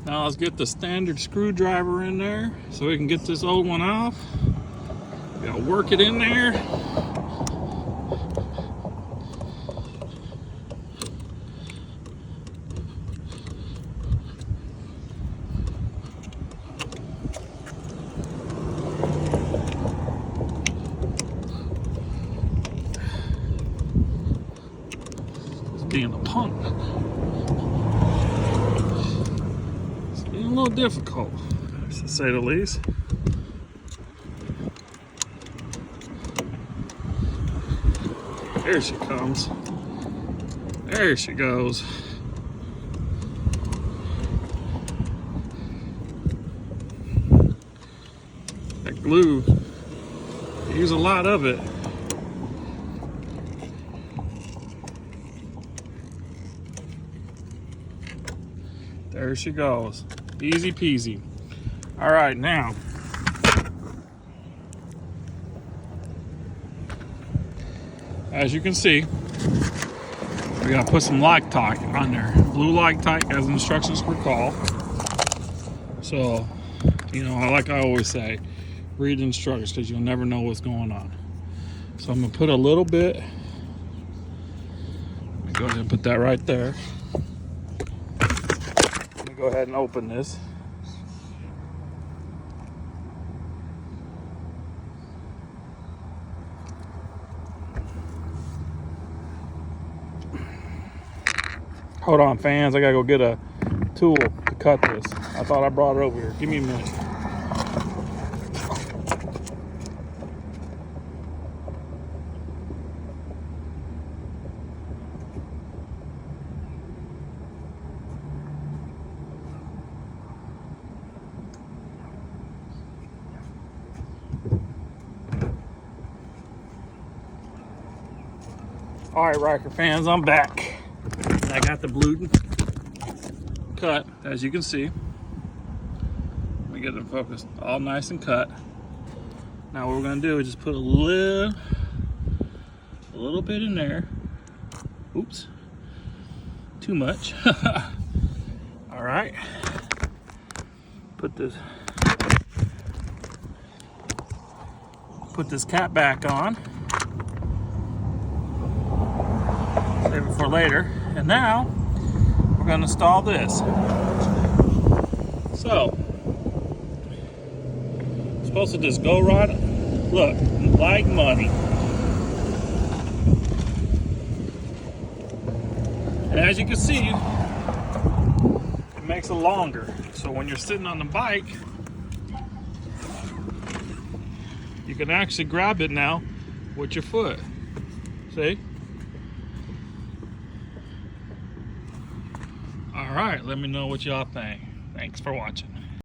Now let's get the standard screwdriver in there so we can get this old one off. We gotta work it in there. Just being a punk. A little difficult, to say the least. There she comes. There she goes. That glue, I use a lot of it. There she goes. Easy peasy. All right, now as you can see, we gotta put some Loctite on there. Blue Loctite, as the instructions recall. So, you know, like I always say, read the instructions because you'll never know what's going on. So I'm gonna put a little bit. Let me go ahead and put that right there. Go ahead and open this. Hold on, fans. I gotta go get a tool to cut this. I thought I brought it over here. Give me a minute. All right, Ryker fans, I'm back. I got the blue cut, as you can see. Let me get it focused. All nice and cut. Now what we're gonna do is just put a little bit in there. Oops, too much. All right, put this cap back on. Save it for later. And now we're going to install this. So it's supposed to just go right, look, like money. And as you can see, it makes it longer. So when you're sitting on the bike, you can actually grab it now with your foot. See? All right, let me know what y'all think. Thanks for watching.